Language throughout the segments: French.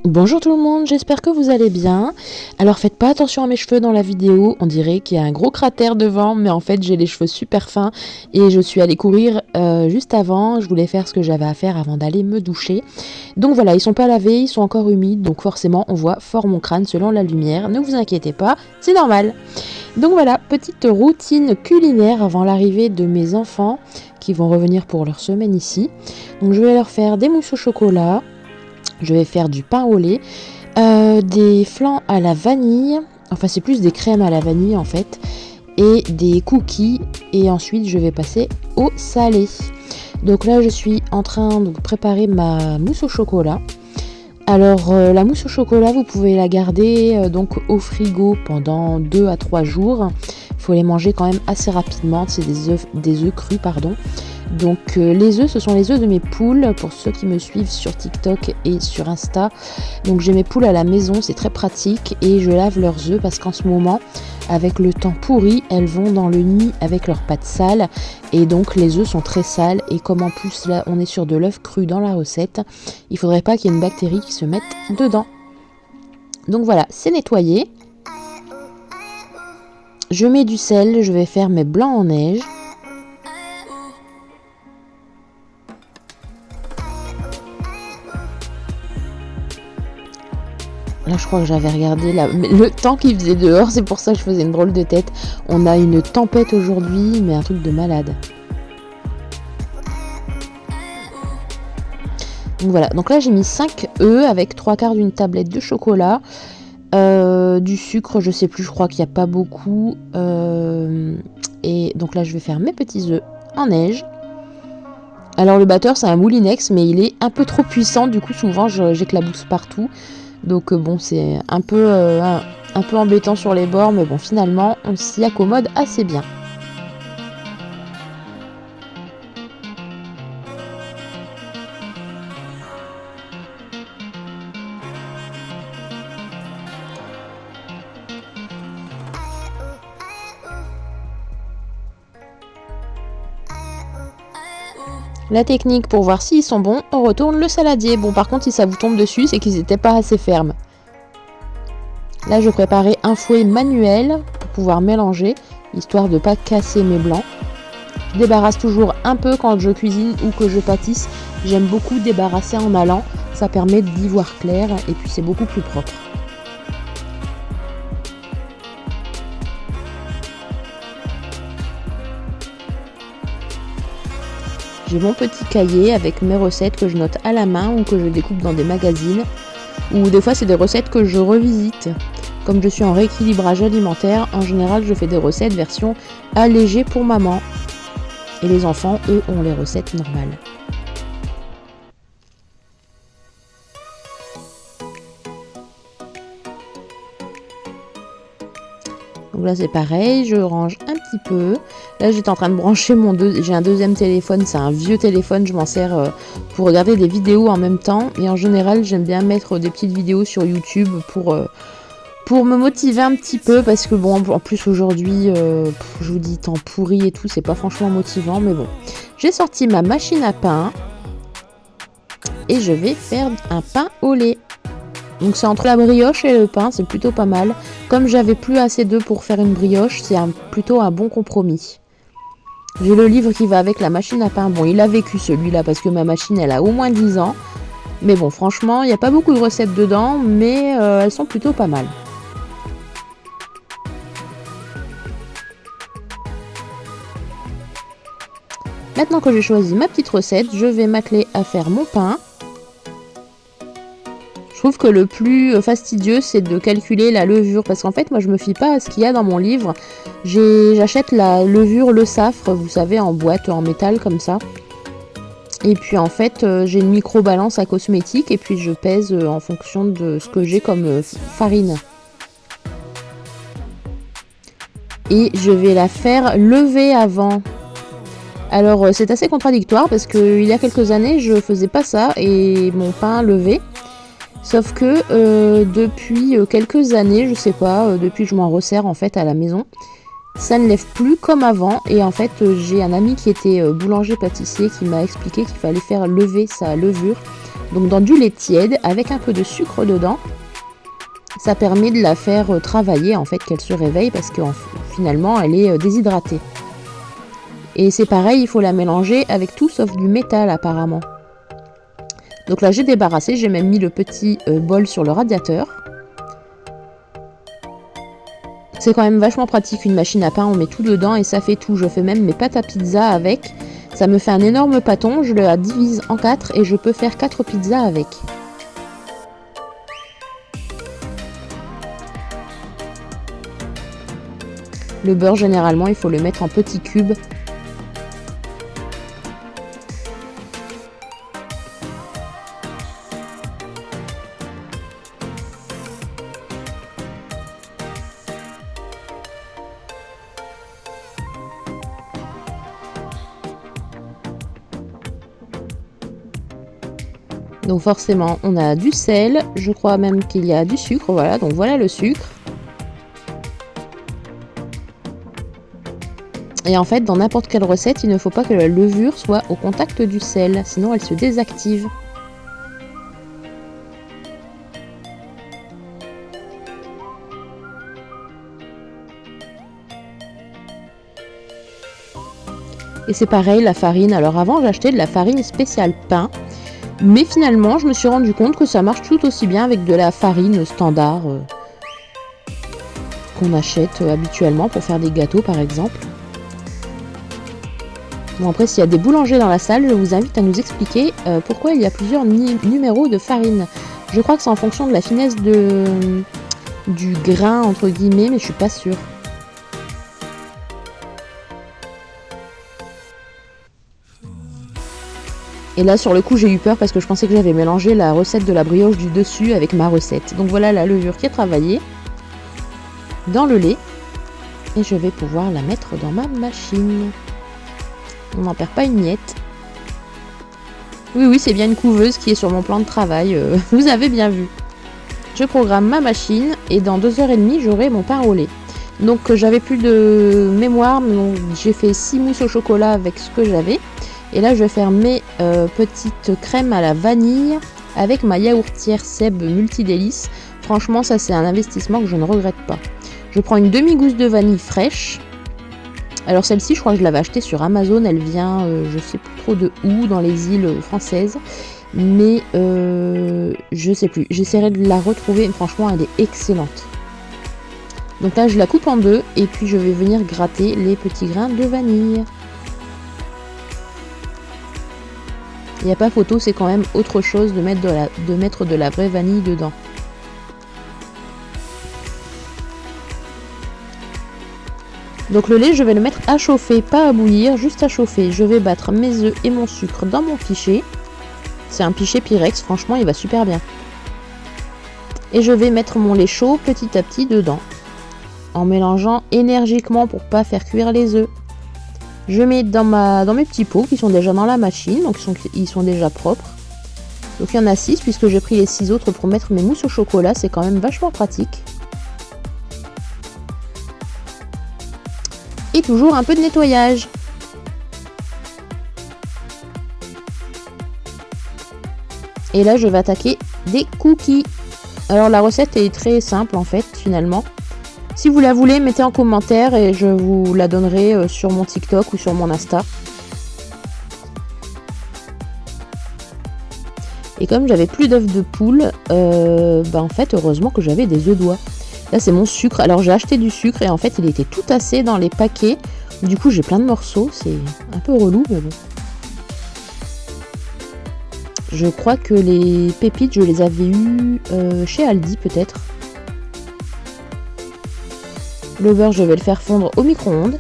Bonjour tout le monde, j'espère que vous allez bien. Alors faites pas attention à mes cheveux dans la vidéo, on dirait qu'il y a un gros cratère devant, mais en fait j'ai les cheveux super fins et je suis allée courir juste avant, je voulais faire ce que j'avais à faire avant d'aller me doucher. Donc voilà, ils sont pas lavés, ils sont encore humides, donc forcément on voit fort mon crâne selon la lumière, ne vous inquiétez pas, c'est normal. Donc voilà, petite routine culinaire avant l'arrivée de mes enfants qui vont revenir pour leur semaine ici. Donc je vais leur faire des mousses au chocolat. Je vais faire du pain au lait, des flans à la vanille, enfin c'est plus des crèmes à la vanille en fait, et des cookies, et ensuite je vais passer au salé. Donc là je suis en train de préparer ma mousse au chocolat. Alors la mousse au chocolat vous pouvez la garder donc au frigo pendant 2 à 3 jours. Il faut les manger quand même assez rapidement, c'est des œufs crus pardon. Donc les œufs, ce sont les œufs de mes poules, pour ceux qui me suivent sur TikTok et sur Insta. Donc j'ai mes poules à la maison, c'est très pratique et je lave leurs œufs parce qu'en ce moment, avec le temps pourri, elles vont dans le nid avec leurs pattes sales et donc les œufs sont très sales et comme en plus là on est sur de l'œuf cru dans la recette, il faudrait pas qu'il y ait une bactérie qui se mette dedans. Donc voilà, c'est nettoyé. Je mets du sel, je vais faire mes blancs en neige. Là, je crois que j'avais regardé le temps qu'il faisait dehors, c'est pour ça que je faisais une drôle de tête. On a une tempête aujourd'hui, mais un truc de malade. Donc voilà, donc là j'ai mis 5 œufs avec 3/4 d'une tablette de chocolat. Du sucre, je sais plus, je crois qu'il n'y a pas beaucoup. Et donc là je vais faire mes petits œufs en neige. Alors le batteur c'est un Moulinex, mais il est un peu trop puissant, du coup souvent j'éclabousse partout. Donc bon, c'est un peu embêtant sur les bords, mais bon, finalement, on s'y accommode assez bien. La technique pour voir s'ils sont bons, on retourne le saladier. Bon, par contre, si ça vous tombe dessus, c'est qu'ils n'étaient pas assez fermes. Là, je préparais un fouet manuel pour pouvoir mélanger, histoire de ne pas casser mes blancs. Je débarrasse toujours un peu quand je cuisine ou que je pâtisse. J'aime beaucoup débarrasser en allant, ça permet d'y voir clair et puis c'est beaucoup plus propre. J'ai mon petit cahier avec mes recettes que je note à la main ou que je découpe dans des magazines. Ou des fois c'est des recettes que je revisite. Comme je suis en rééquilibrage alimentaire, en général je fais des recettes version allégée pour maman. Et les enfants, eux, ont les recettes normales. Donc là c'est pareil, je range un petit peu. Là j'étais en train de brancher j'ai un deuxième téléphone, c'est un vieux téléphone, je m'en sers pour regarder des vidéos en même temps. Et en général j'aime bien mettre des petites vidéos sur YouTube pour me motiver un petit peu. Parce que bon, en plus aujourd'hui, je vous dis temps pourri et tout, c'est pas franchement motivant. Mais bon, j'ai sorti ma machine à pain. Et je vais faire un pain au lait. Donc c'est entre la brioche et le pain, c'est plutôt pas mal. Comme j'avais plus assez d'œufs pour faire une brioche, c'est plutôt un bon compromis. J'ai le livre qui va avec la machine à pain. Bon, il a vécu celui-là parce que ma machine, elle a au moins 10 ans. Mais bon, franchement, il n'y a pas beaucoup de recettes dedans, mais elles sont plutôt pas mal. Maintenant que j'ai choisi ma petite recette, je vais m'atteler à faire mon pain. Je trouve que le plus fastidieux, c'est de calculer la levure. Parce qu'en fait, moi, je me fie pas à ce qu'il y a dans mon livre. J'achète la levure, le safre, vous savez, en boîte, en métal, comme ça. Et puis, en fait, j'ai une micro-balance à cosmétiques. Et puis, je pèse en fonction de ce que j'ai comme farine. Et je vais la faire lever avant. Alors, c'est assez contradictoire parce qu'il y a quelques années, je faisais pas ça et mon pain levait. Sauf que depuis quelques années, je sais pas, depuis que je m'en resserre en fait à la maison, ça ne lève plus comme avant. Et en fait, j'ai un ami qui était boulanger-pâtissier qui m'a expliqué qu'il fallait faire lever sa levure Donc dans du lait tiède avec un peu de sucre dedans. Ça permet de la faire travailler, en fait, qu'elle se réveille parce que finalement elle est déshydratée. Et c'est pareil, il faut la mélanger avec tout sauf du métal apparemment. Donc là j'ai débarrassé, j'ai même mis le petit bol sur le radiateur. C'est quand même vachement pratique une machine à pain, on met tout dedans et ça fait tout. Je fais même mes pâtes à pizza avec. Ça me fait un énorme pâton, je le divise en 4 et je peux faire 4 pizzas avec. Le beurre, généralement, il faut le mettre en petits cubes. Donc forcément, on a du sel. Je crois même qu'il y a du sucre. Voilà, donc voilà le sucre. Et en fait, dans n'importe quelle recette, il ne faut pas que la levure soit au contact du sel, sinon elle se désactive. Et c'est pareil, la farine. Alors avant, j'achetais de la farine spéciale pain. Mais finalement, je me suis rendu compte que ça marche tout aussi bien avec de la farine standard qu'on achète habituellement pour faire des gâteaux, par exemple. Bon, après, s'il y a des boulangers dans la salle, je vous invite à nous expliquer pourquoi il y a plusieurs numéros de farine. Je crois que c'est en fonction de la finesse du grain, entre guillemets, mais je suis pas sûre. Et là, sur le coup, j'ai eu peur parce que je pensais que j'avais mélangé la recette de la brioche du dessus avec ma recette. Donc voilà la levure qui est travaillée dans le lait. Et je vais pouvoir la mettre dans ma machine. On n'en perd pas une miette. Oui, c'est bien une couveuse qui est sur mon plan de travail. Vous avez bien vu. Je programme ma machine et dans 2h30, j'aurai mon pain au lait. Donc j'avais plus de mémoire, donc j'ai fait 6 mousses au chocolat avec ce que j'avais. Et là, je vais faire mes petites crèmes à la vanille avec ma yaourtière Seb Multidélice. Franchement, ça c'est un investissement que je ne regrette pas. Je prends une demi-gousse de vanille fraîche. Alors celle-ci, je crois que je l'avais achetée sur Amazon. Elle vient, je sais plus trop de où, dans les îles françaises. Mais je sais plus. J'essaierai de la retrouver. Franchement, elle est excellente. Donc là, je la coupe en deux. Et puis, je vais venir gratter les petits grains de vanille. Il n'y a pas photo, c'est quand même autre chose de mettre de la vraie vanille dedans. Donc le lait, je vais le mettre à chauffer, pas à bouillir, juste à chauffer. Je vais battre mes œufs et mon sucre dans mon pichet. C'est un pichet Pyrex, franchement, il va super bien. Et je vais mettre mon lait chaud petit à petit dedans, en mélangeant énergiquement pour pas faire cuire les œufs. Je mets dans mes petits pots qui sont déjà dans la machine, donc ils sont déjà propres. Donc il y en a 6 puisque j'ai pris les 6 autres pour mettre mes mousses au chocolat, c'est quand même vachement pratique. Et toujours un peu de nettoyage. Et là je vais attaquer des cookies. Alors la recette est très simple en fait finalement. Si vous la voulez, mettez en commentaire et je vous la donnerai sur mon TikTok ou sur mon Insta. Et comme j'avais plus d'œufs de poule, en fait, heureusement que j'avais des œufs d'oie. Là, c'est mon sucre. Alors, j'ai acheté du sucre et en fait, il était tout tassé dans les paquets. Du coup, j'ai plein de morceaux. C'est un peu relou, mais bon. Je crois que les pépites, je les avais eues chez Aldi, peut-être. Le beurre, je vais le faire fondre au micro-ondes.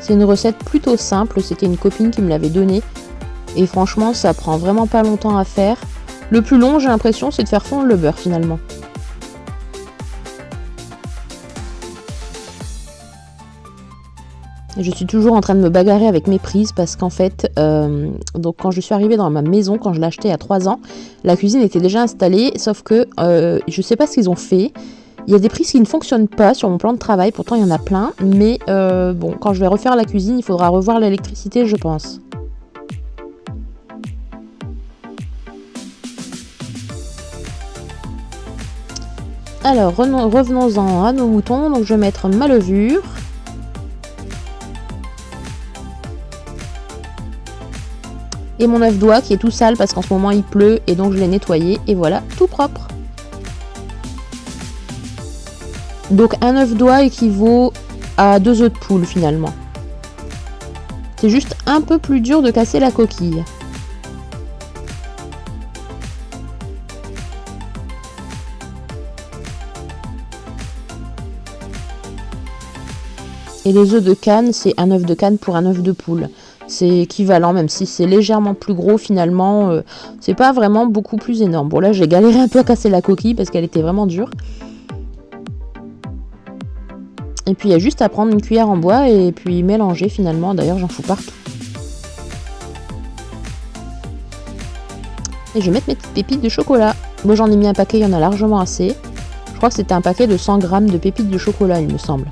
C'est une recette plutôt simple, c'était une copine qui me l'avait donnée. Et franchement, ça prend vraiment pas longtemps à faire. Le plus long, j'ai l'impression, c'est de faire fondre le beurre finalement. Je suis toujours en train de me bagarrer avec mes prises parce qu'en fait, donc quand je suis arrivée dans ma maison, quand je l'ai achetée il y a 3 ans, la cuisine était déjà installée, sauf que je sais pas ce qu'ils ont fait. Il y a des prises qui ne fonctionnent pas sur mon plan de travail, pourtant il y en a plein, mais bon, quand je vais refaire la cuisine, il faudra revoir l'électricité, je pense. Alors, revenons-en à nos moutons, donc je vais mettre ma levure. Et mon œuf d'oie qui est tout sale parce qu'en ce moment il pleut et donc je l'ai nettoyé et voilà, tout propre. Donc un œuf d'oie équivaut à 2 œufs de poule finalement. C'est juste un peu plus dur de casser la coquille. Et les œufs de Cannes, c'est un œuf de Cannes pour un œuf de poule. C'est équivalent, même si c'est légèrement plus gros finalement. C'est pas vraiment beaucoup plus énorme. Bon là j'ai galéré un peu à casser la coquille parce qu'elle était vraiment dure. Et puis il y a juste à prendre une cuillère en bois et puis mélanger finalement. D'ailleurs j'en fous partout. Et je vais mettre mes petites pépites de chocolat. Moi j'en ai mis un paquet, il y en a largement assez. Je crois que c'était un paquet de 100 grammes de pépites de chocolat il me semble.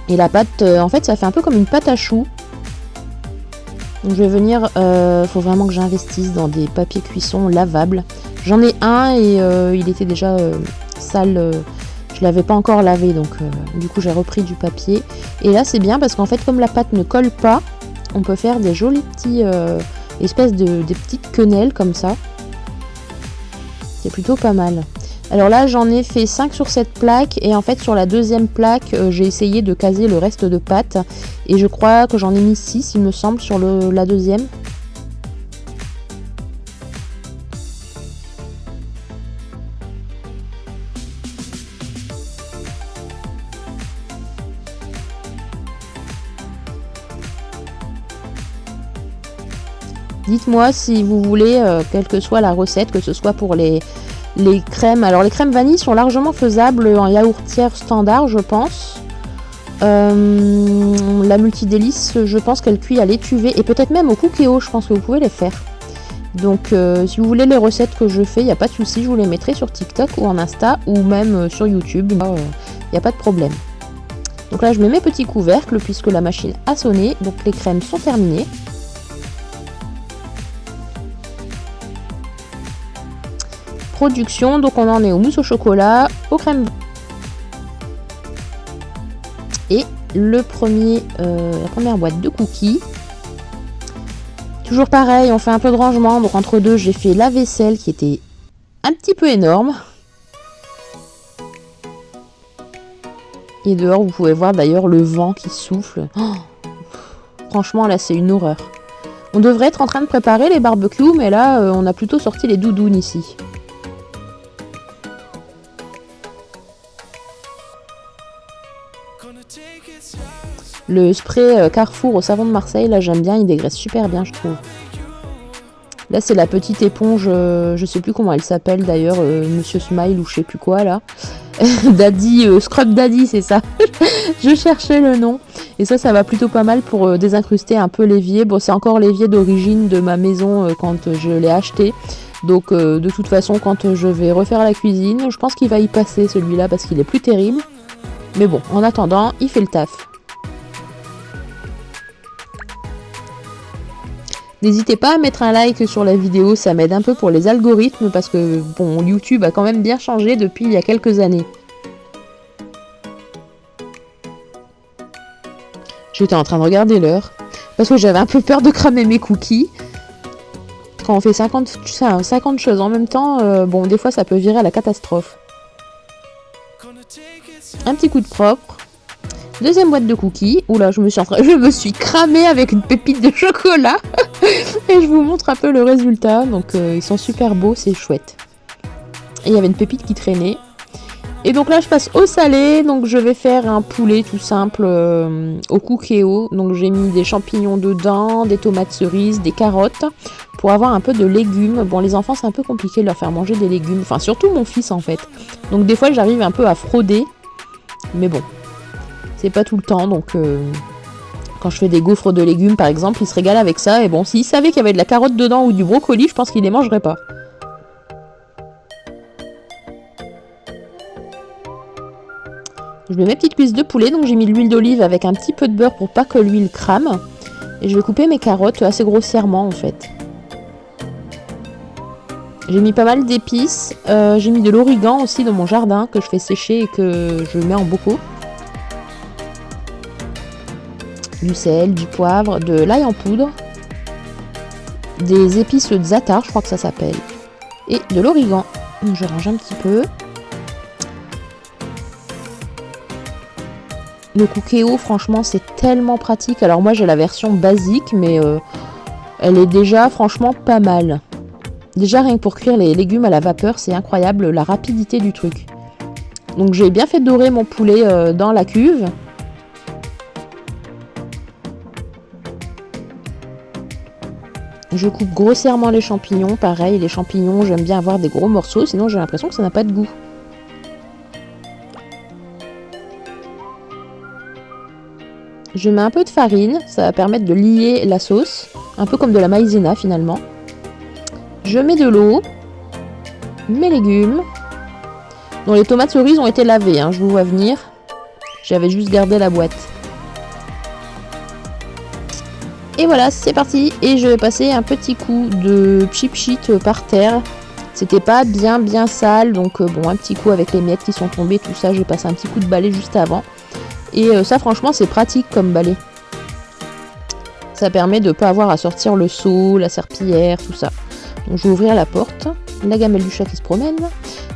Et la pâte, en fait, ça fait un peu comme une pâte à choux. Donc je vais venir, faut vraiment que j'investisse dans des papiers cuisson lavables. J'en ai un et il était déjà sale, je l'avais pas encore lavé, donc du coup j'ai repris du papier. Et là c'est bien parce qu'en fait comme la pâte ne colle pas, on peut faire des jolis petits espèces des petites quenelles comme ça. C'est plutôt pas mal. Alors là j'en ai fait 5 sur cette plaque et en fait sur la deuxième plaque j'ai essayé de caser le reste de pâte et je crois que j'en ai mis 6 il me semble sur la deuxième. Dites-moi si vous voulez, quelle que soit la recette, que ce soit pour les crèmes. Alors les crèmes vanille sont largement faisables en yaourtière standard je pense. La multidélice je pense qu'elle cuit à l'étuvée et peut-être même au cookéo, je pense que vous pouvez les faire. Donc si vous voulez les recettes que je fais, il n'y a pas de souci, je vous les mettrai sur TikTok ou en Insta ou même sur YouTube, il n'y a pas de problème. Donc là je mets mes petits couvercles puisque la machine a sonné, donc les crèmes sont terminées. Production, donc on en est au mousse au chocolat, aux crèmes et la première boîte de cookies. Toujours pareil, on fait un peu de rangement, donc entre deux j'ai fait la vaisselle qui était un petit peu énorme. Et dehors vous pouvez voir d'ailleurs le vent qui souffle. Oh, franchement là c'est une horreur. On devrait être en train de préparer les barbecues, mais là on a plutôt sorti les doudounes ici. Le spray Carrefour au savon de Marseille, là j'aime bien, il dégraisse super bien je trouve. Là c'est la petite éponge, je sais plus comment elle s'appelle d'ailleurs, Monsieur Smile ou je sais plus quoi là. Daddy, Scrub Daddy c'est ça. Je cherchais le nom. Et ça va plutôt pas mal pour désincruster un peu l'évier. Bon c'est encore l'évier d'origine de ma maison quand je l'ai acheté. Donc de toute façon quand je vais refaire la cuisine, je pense qu'il va y passer celui-là parce qu'il est plus terrible. Mais bon, en attendant, il fait le taf. N'hésitez pas à mettre un like sur la vidéo, ça m'aide un peu pour les algorithmes parce que bon, YouTube a quand même bien changé depuis il y a quelques années. J'étais en train de regarder l'heure parce que j'avais un peu peur de cramer mes cookies. Quand on fait 50 choses en même temps, bon, des fois ça peut virer à la catastrophe. Un petit coup de propre. Deuxième boîte de cookies. Oula, je me suis cramée avec une pépite de chocolat. Et je vous montre un peu le résultat. Donc ils sont super beaux, c'est chouette. Et il y avait une pépite qui traînait. Et donc là je passe au salé. Donc je vais faire un poulet tout simple au cookéo. Donc j'ai mis des champignons dedans, des tomates cerises, des carottes. Pour avoir un peu de légumes. Bon les enfants c'est un peu compliqué de leur faire manger des légumes. Enfin surtout mon fils en fait. Donc des fois j'arrive un peu à frauder. Mais bon. C'est pas tout le temps, donc quand je fais des gaufres de légumes par exemple, il se régale avec ça. Et bon, s'il savait qu'il y avait de la carotte dedans ou du brocoli, je pense qu'il les mangerait pas. Je mets mes petites cuisses de poulet, donc j'ai mis de l'huile d'olive avec un petit peu de beurre pour pas que l'huile crame. Et je vais couper mes carottes assez grossièrement en fait. J'ai mis pas mal d'épices, j'ai mis de l'origan aussi dans mon jardin que je fais sécher et que je mets en bocaux. Du sel, du poivre, de l'ail en poudre, des épices za'atar, je crois que ça s'appelle, et de l'origan. Donc je range un petit peu. Le Cookéo, franchement, c'est tellement pratique. Alors moi, j'ai la version basique, mais elle est déjà franchement pas mal. Déjà, rien que pour cuire les légumes à la vapeur, c'est incroyable la rapidité du truc. Donc j'ai bien fait dorer mon poulet dans la cuve. Je coupe grossièrement les champignons. Pareil, les champignons, j'aime bien avoir des gros morceaux, sinon j'ai l'impression que ça n'a pas de goût. Je mets un peu de farine, ça va permettre de lier la sauce, un peu comme de la maïzena finalement. Je mets de l'eau, mes légumes. Donc les tomates cerises ont été lavées, hein, je vous vois venir. J'avais juste gardé la boîte. Et voilà, c'est parti. Et je vais passer un petit coup de chip sheet par terre. C'était pas bien sale, donc bon, un petit coup avec les miettes qui sont tombées, tout ça, j'ai passé un petit coup de balai juste avant. Et ça, franchement, c'est pratique comme balai. Ça permet de ne pas avoir à sortir le seau, la serpillière, tout ça. Donc je vais ouvrir la porte, la gamelle du chat qui se promène,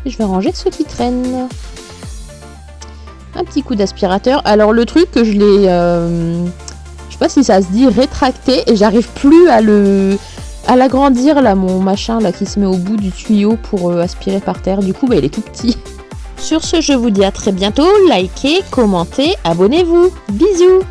et je vais ranger ce qui traîne. Un petit coup d'aspirateur. Alors le truc que je l'ai, je sais pas si ça se dit, rétracté, et j'arrive plus à l'agrandir là, mon machin là qui se met au bout du tuyau pour aspirer par terre. Du coup, bah, il est tout petit. Sur ce, je vous dis à très bientôt. Likez, commentez, abonnez-vous. Bisous.